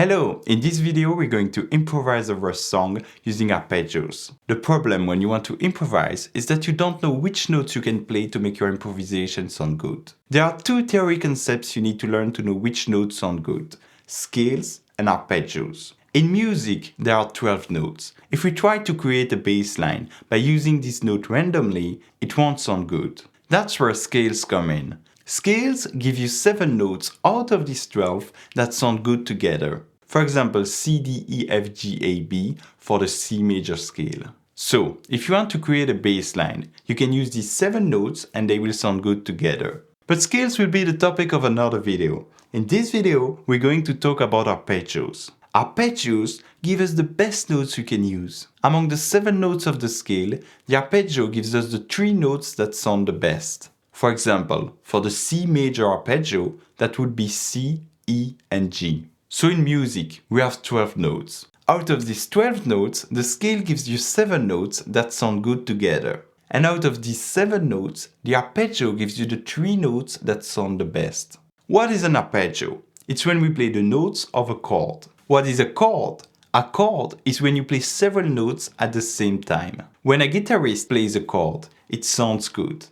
Hello! In this video we're going to improvise over a song using arpeggios. The problem when you want to improvise is that you don't know which notes you can play to make your improvisation sound good. There are two theory concepts you need to learn to know which notes sound good: scales and arpeggios. In music, there are 12 notes. If we try to create a bass line by using this note randomly, it won't sound good. That's where scales come in. Scales give you 7 notes out of these 12 that sound good together. For example, C, D, E, F, G, A, B for the C major scale. So, if you want to create a bass line, you can use these 7 notes and they will sound good together. But scales will be the topic of another video. In this video, we're going to talk about arpeggios. Arpeggios give us the best notes you can use. Among the 7 notes of the scale, the arpeggio gives us the 3 notes that sound the best. For example, for the C major arpeggio, that would be C, E, and G. So in music, we have 12 notes. Out of these 12 notes, the scale gives you 7 notes that sound good together. And out of these 7 notes, the arpeggio gives you the 3 notes that sound the best. What is an arpeggio? It's when we play the notes of a chord. What is a chord? A chord is when you play several notes at the same time. When a guitarist plays a chord, it sounds good.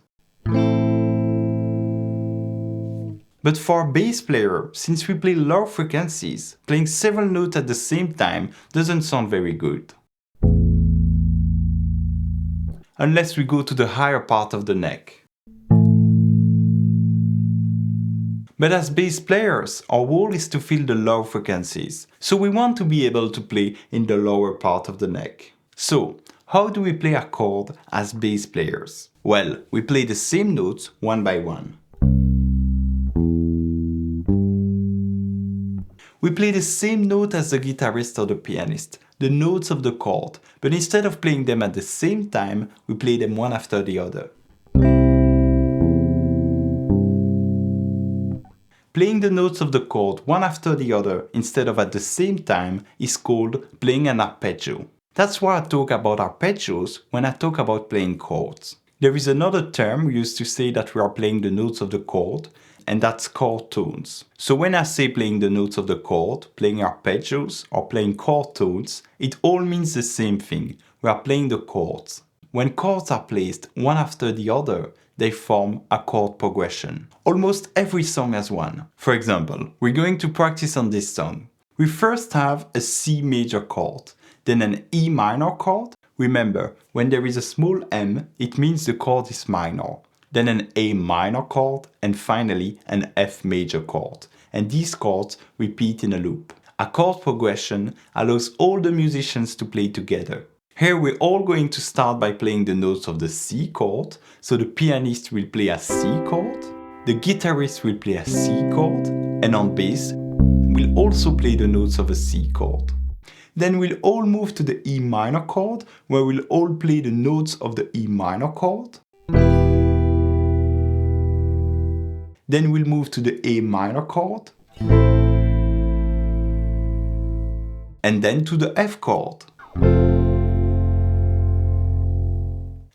But for a bass player, since we play low frequencies, playing several notes at the same time doesn't sound very good. Unless we go to the higher part of the neck. But as bass players, our goal is to fill the low frequencies, so we want to be able to play in the lower part of the neck. So, how do we play a chord as bass players? Well, we play the same notes one by one. We play the same note as the guitarist or the pianist, the notes of the chord, but instead of playing them at the same time, we play them one after the other. Playing the notes of the chord one after the other instead of at the same time is called playing an arpeggio. That's why I talk about arpeggios when I talk about playing chords. There is another term used to say that we are playing the notes of the chord, and that's chord tones. So when I say playing the notes of the chord, playing arpeggios, or playing chord tones, it all means the same thing. We are playing the chords. When chords are placed one after the other, they form a chord progression. Almost every song has one. For example, we're going to practice on this song. We first have a C major chord, then an E minor chord. Remember, when there is a small m, it means the chord is minor. Then an A minor chord, and finally an F major chord. And these chords repeat in a loop. A chord progression allows all the musicians to play together. Here we're all going to start by playing the notes of the C chord, so the pianist will play a C chord, the guitarist will play a C chord, and on bass, we'll also play the notes of a C chord. Then we'll all move to the E minor chord, where we'll all play the notes of the E minor chord. Then we'll move to the A minor chord, and then to the F chord.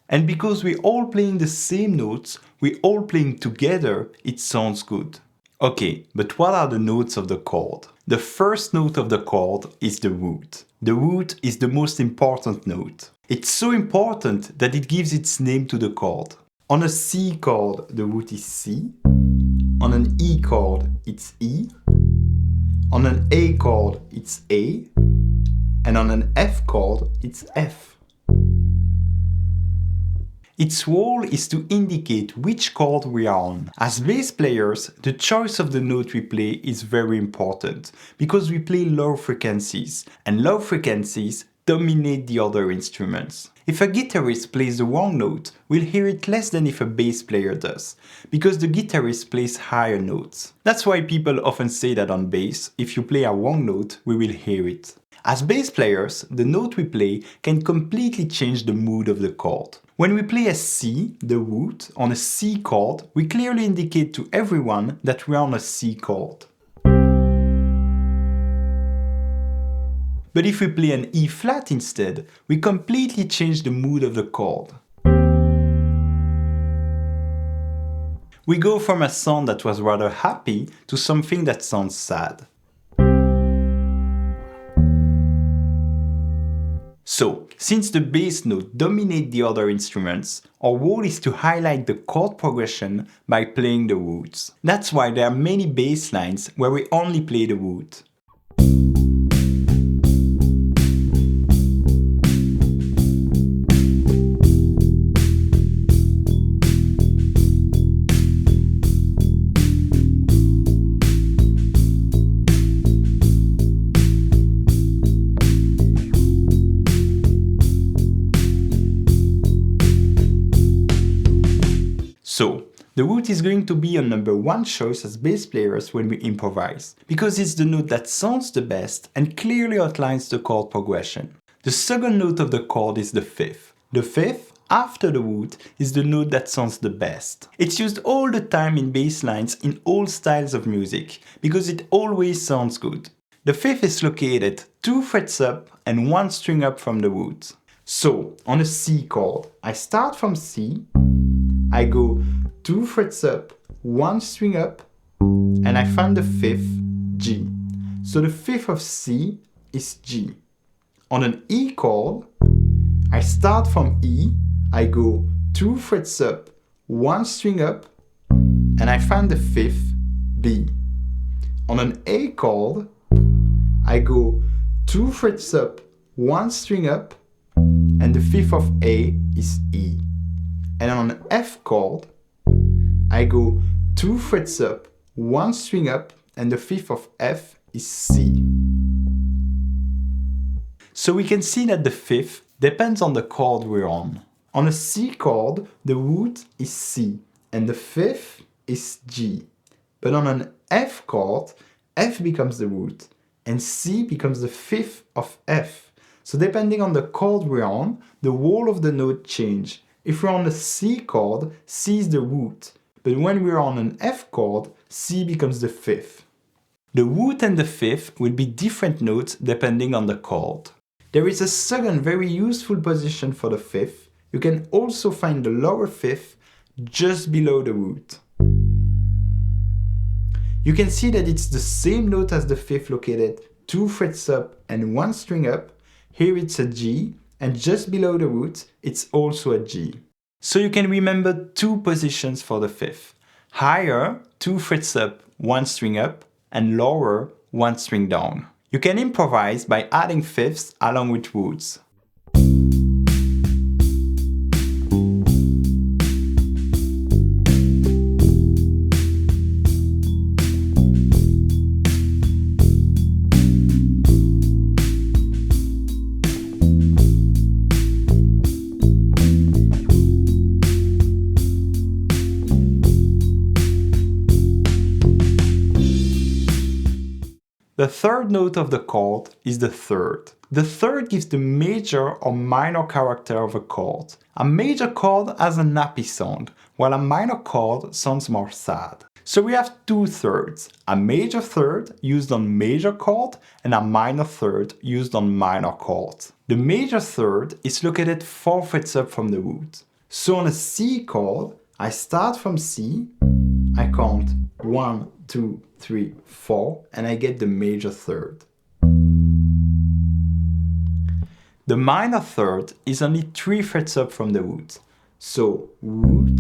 And because we're all playing the same notes, we're all playing together, it sounds good. Okay, but what are the notes of the chord? The first note of the chord is the root. The root is the most important note. It's so important that it gives its name to the chord. On a C chord, the root is C. On an E chord, it's E. On an A chord, it's A. And on an F chord, it's F. Its role is to indicate which chord we are on. As bass players, the choice of the note we play is very important because we play low frequencies, and low frequencies dominate the other instruments. If a guitarist plays the wrong note, we'll hear it less than if a bass player does, because the guitarist plays higher notes. That's why people often say that on bass, if you play a wrong note, we will hear it. As bass players, the note we play can completely change the mood of the chord. When we play a C, the root, on a C chord, we clearly indicate to everyone that we are on a C chord. But if we play an E flat instead, we completely change the mood of the chord. We go from a sound that was rather happy to something that sounds sad. So, since the bass note dominates the other instruments, our goal is to highlight the chord progression by playing the roots. That's why there are many bass lines where we only play the root. So, the root is going to be a number one choice as bass players when we improvise, because it's the note that sounds the best and clearly outlines the chord progression. The second note of the chord is the fifth. The fifth, after the root, is the note that sounds the best. It's used all the time in bass lines in all styles of music, because it always sounds good. The fifth is located 2 frets up and 1 string up from the root. So, on a C chord, I start from C, I go 2 frets up, 1 string up, and I find the fifth, G. So the fifth of C is G. On an E chord, I start from E, I go 2 frets up, 1 string up, and I find the fifth, B. On an A chord, I go 2 frets up, 1 string up, and the fifth of A is E. And on an F chord, I go 2 frets up, 1 string up, and the fifth of F is C. So we can see that the fifth depends on the chord we're on. On a C chord, the root is C, and the fifth is G. But on an F chord, F becomes the root, and C becomes the fifth of F. So depending on the chord we're on, the whole of the note changes. If we're on a C chord, C is the root, but when we're on an F chord, C becomes the fifth. The root and the fifth will be different notes depending on the chord. There is a second very useful position for the fifth. You can also find the lower fifth just below the root. You can see that it's the same note as the fifth located 2 frets up and 1 string up. Here it's a G, and just below the root, it's also a G. So you can remember 2 positions for the fifth. Higher, 2 frets up, 1 string up, and lower, 1 string down. You can improvise by adding fifths along with roots. The third note of the chord is the third. The third gives the major or minor character of a chord. A major chord has a happy sound, while a minor chord sounds more sad. So we have 2 thirds, a major third used on major chord and a minor third used on minor chord. The major third is located 4 frets up from the root. So on a C chord, I start from C, I count 1, 2, 3, 4, and I get the major third. The minor third is only 3 frets up from the root. So root,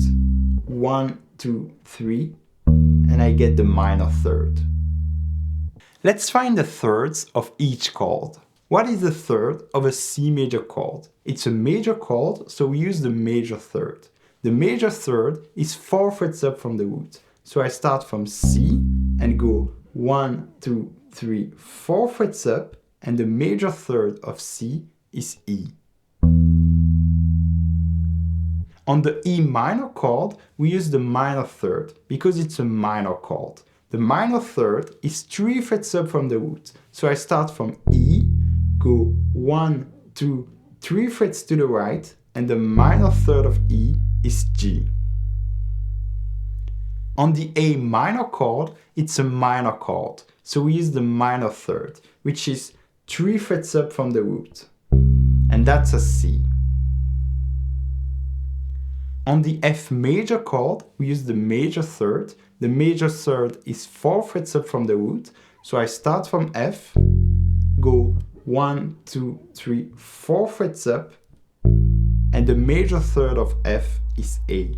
1, 2, 3, and I get the minor third. Let's find the thirds of each chord. What is the third of a C major chord? It's a major chord, so we use the major third. The major third is 4 frets up from the root. So I start from C and go 1, 2, 3, 4 frets up, and the major third of C is E. On the E minor chord, we use the minor third because it's a minor chord. The minor third is 3 frets up from the root. So I start from E, go 1, 2, 3 frets to the right, and the minor third of E is G. On the A minor chord, it's a minor chord, so we use the minor third, which is 3 frets up from the root, and that's a C. On the F major chord, we use the major third. The major third is 4 frets up from the root, so I start from F, go 1, 2, 3, 4 frets up, and the major third of F is A.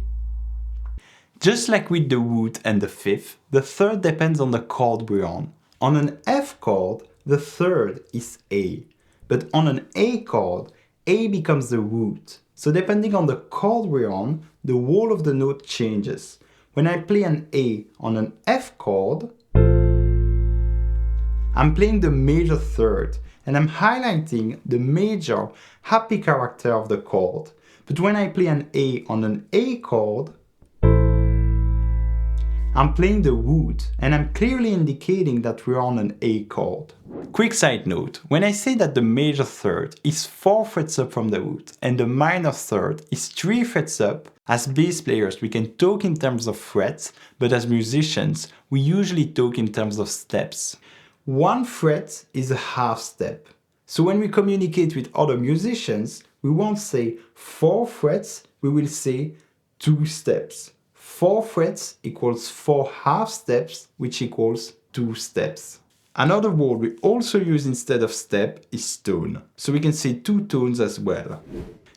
Just like with the root and the fifth, the third depends on the chord we're on. On an F chord, the third is A, but on an A chord, A becomes the root. So depending on the chord we're on, the whole of the note changes. When I play an A on an F chord, I'm playing the major third, and I'm highlighting the major happy character of the chord. But when I play an A on an A chord, I'm playing the root, and I'm clearly indicating that we're on an A chord. Quick side note, when I say that the major third is 4 frets up from the root and the minor third is 3 frets up, as bass players we can talk in terms of frets, but as musicians we usually talk in terms of steps. 1 fret is a half step. So when we communicate with other musicians, we won't say 4 frets, we will say 2 steps. 4 frets equals 4 half steps, which equals 2 steps. Another word we also use instead of step is tone, so we can say 2 tones as well.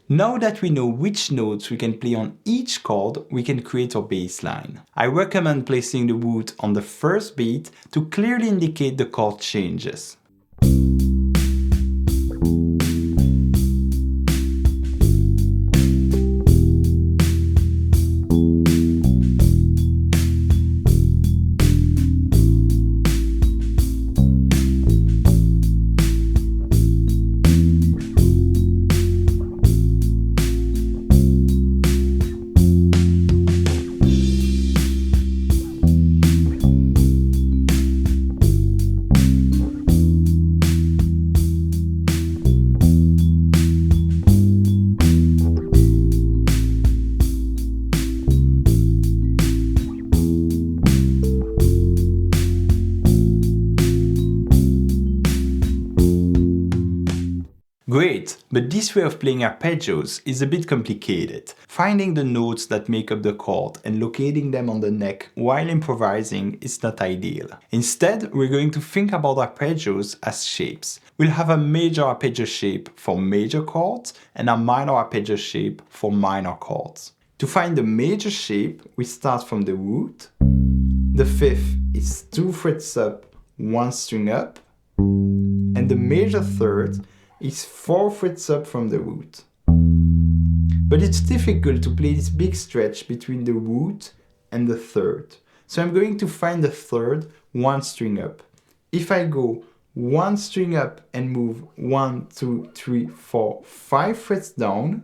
Now that we know which notes we can play on each chord, we can create our bass line. I recommend placing the root on the first beat to clearly indicate the chord changes. Great, but this way of playing arpeggios is a bit complicated. Finding the notes that make up the chord and locating them on the neck while improvising is not ideal. Instead, we're going to think about arpeggios as shapes. We'll have a major arpeggio shape for major chords and a minor arpeggio shape for minor chords. To find the major shape, we start from the root. The fifth is 2 frets up, 1 string up, and the major third is 4 frets up from the root. But it's difficult to play this big stretch between the root and the third. So I'm going to find the third 1 string up. If I go 1 string up and move 1, 2, 3, 4, 5 frets down,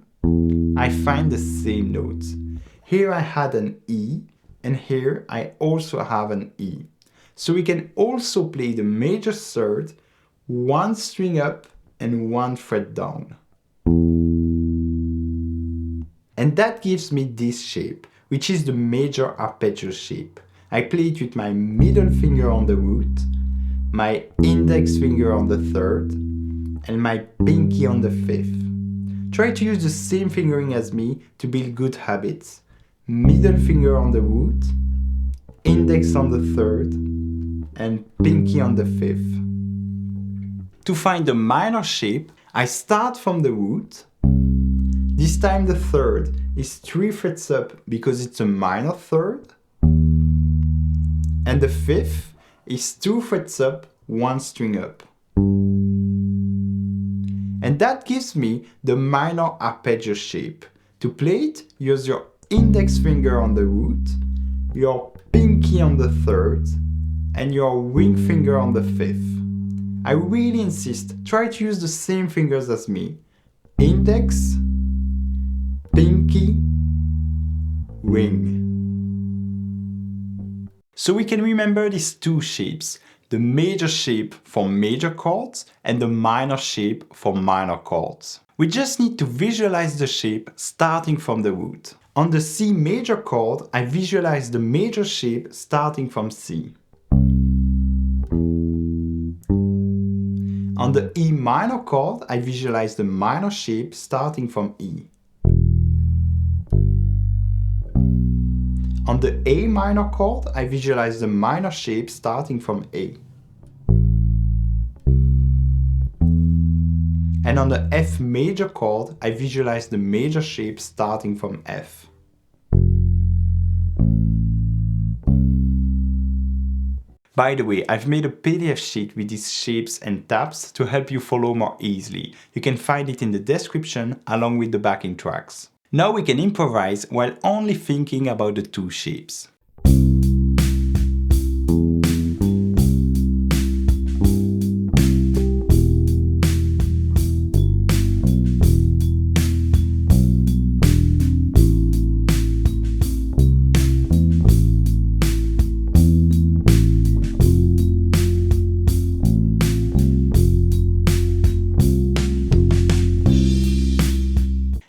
I find the same notes. Here I had an E, and here I also have an E. So we can also play the major third 1 string up and 1 fret down. And that gives me this shape, which is the major arpeggio shape. I play it with my middle finger on the root, my index finger on the third, and my pinky on the fifth. Try to use the same fingering as me to build good habits. Middle finger on the root, index on the third, and pinky on the fifth. To find the minor shape, I start from the root. This time the third is 3 frets up because it's a minor third. And the fifth is 2 frets up, 1 string up. And that gives me the minor arpeggio shape. To play it, use your index finger on the root, your pinky on the third, and your ring finger on the fifth. I really insist, try to use the same fingers as me. Index, pinky, ring. So we can remember these 2 shapes, the major shape for major chords and the minor shape for minor chords. We just need to visualize the shape starting from the root. On the C major chord, I visualize the major shape starting from C. On the E minor chord, I visualize the minor shape starting from E. On the A minor chord, I visualize the minor shape starting from A. and on the F major chord, I visualize the major shape starting from F. By the way, I've made a PDF sheet with these shapes and tabs to help you follow more easily. You can find it in the description along with the backing tracks. Now we can improvise while only thinking about the two shapes.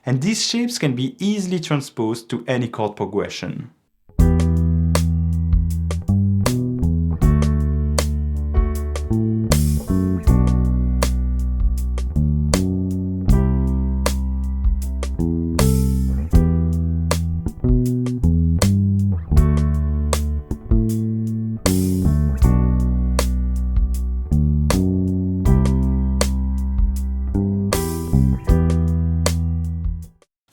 And these shapes can be easily transposed to any chord progression.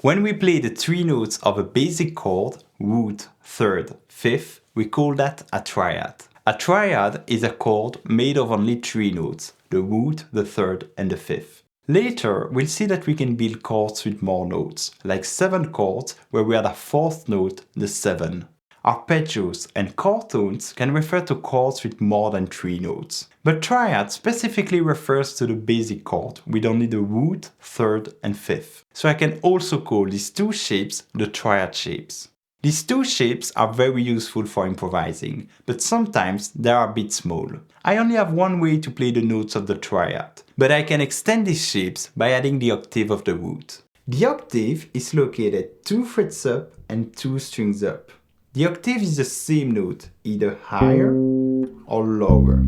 When we play the three notes of a basic chord, root, third, fifth, we call that a triad. A triad is a chord made of only three notes, the root, the third, and the fifth. Later, we'll see that we can build chords with more notes, like 7 chords where we add a fourth note, the 7. Arpeggios and chord tones can refer to chords with more than 3 notes. But triad specifically refers to the basic chord with only the root, third, and fifth. So I can also call these two shapes the triad shapes. These two shapes are very useful for improvising, but sometimes they are a bit small. I only have one way to play the notes of the triad, but I can extend these shapes by adding the octave of the root. The octave is located 2 frets up and 2 strings up. The octave is the same note, either higher or lower.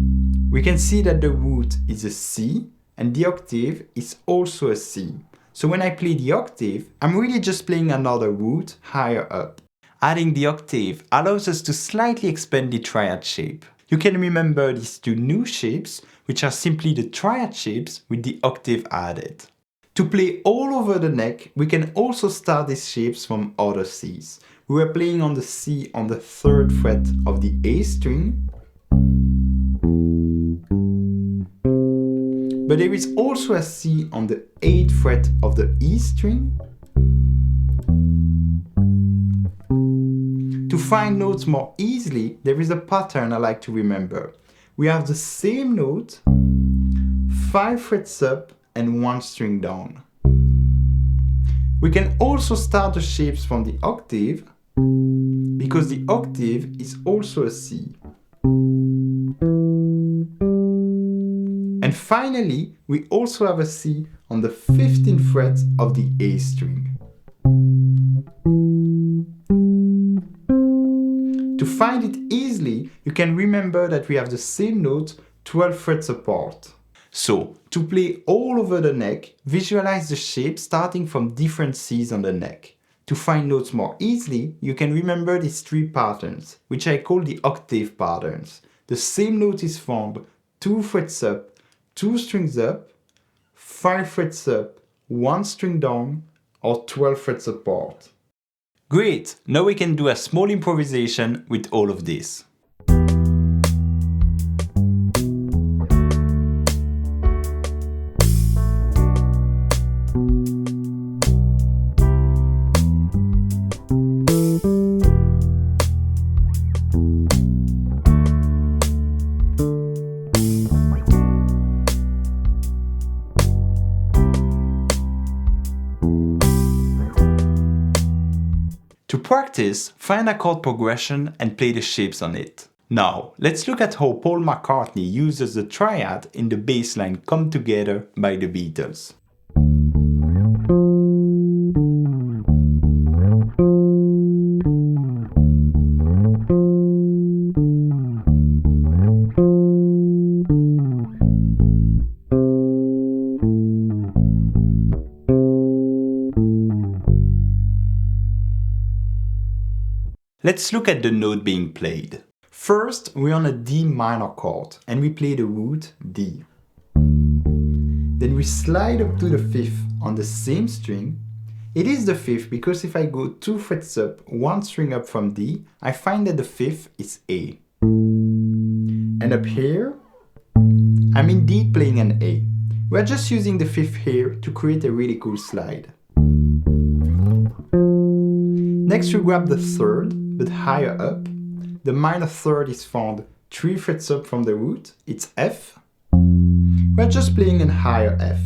We can see that the root is a C and the octave is also a C. So when I play the octave, I'm really just playing another root higher up. Adding the octave allows us to slightly expand the triad shape. You can remember these two new shapes, which are simply the triad shapes with the octave added. To play all over the neck, we can also start these shapes from other Cs. We were playing on the C on the 3rd fret of the A string. But there is also a C on the 8th fret of the E string. To find notes more easily, there is a pattern I like to remember. We have the same note, 5 frets up and 1 string down. We can also start the shapes from the octave, because the octave is also a C. And finally, we also have a C on the 15th fret of the A string. To find it easily, you can remember that we have the same note 12 frets apart. So, to play all over the neck, visualize the shape starting from different Cs on the neck. To find notes more easily, you can remember these 3 patterns, which I call the octave patterns. The same note is found 2 frets up, 2 strings up, 5 frets up, 1 string down, or 12 frets apart. Great! Now we can do a small improvisation with all of this. To practice, find a chord progression and play the shapes on it. Now, let's look at how Paul McCartney uses the triad in the bass line Come Together by the Beatles. Let's look at the note being played. First, we're on a D minor chord and we play the root D. then we slide up to the 5th on the same string. It is the 5th because if I go 2 frets up, 1 string up from D, I find that the 5th is A. And up here, I'm indeed playing an A. We're just using the 5th here to create a really cool slide. Next we grab the 3rd, but higher up. The minor 3rd is found 3 frets up from the root, it's F. We're just playing a higher F.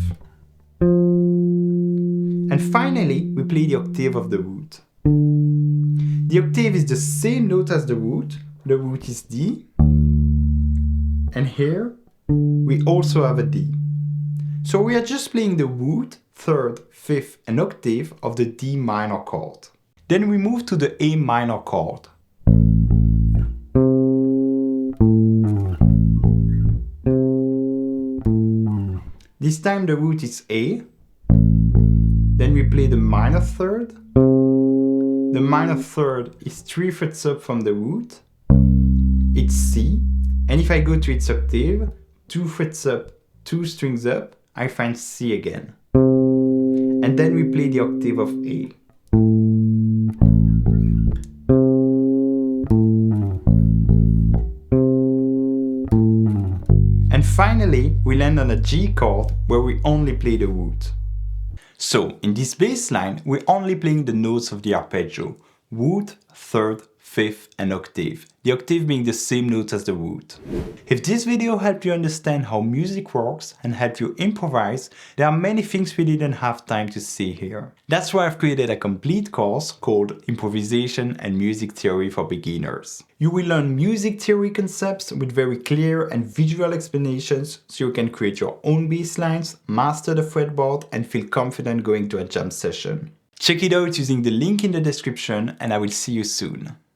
And finally, we play the octave of the root. The octave is the same note as the root is D. And here, we also have a D. So we are just playing the root, 3rd, 5th and octave of the D minor chord. Then we move to the A minor chord. This time the root is A. Then we play the minor 3rd. The minor 3rd is 3 frets up from the root. It's C. And if I go to its octave, 2 frets up, 2 strings up, I find C again. And then we play the octave of A. And finally, we land on a G chord where we only play the root. So, in this bass line, we're only playing the notes of the arpeggio, root, 3rd, 5th and octave, the octave being the same note as the root. If this video helped you understand how music works and helped you improvise, there are many things we didn't have time to see here. That's why I've created a complete course called Improvisation and Music Theory for Beginners. You will learn music theory concepts with very clear and visual explanations so you can create your own bass lines, master the fretboard and feel confident going to a jam session. Check it out using the link in the description and I will see you soon.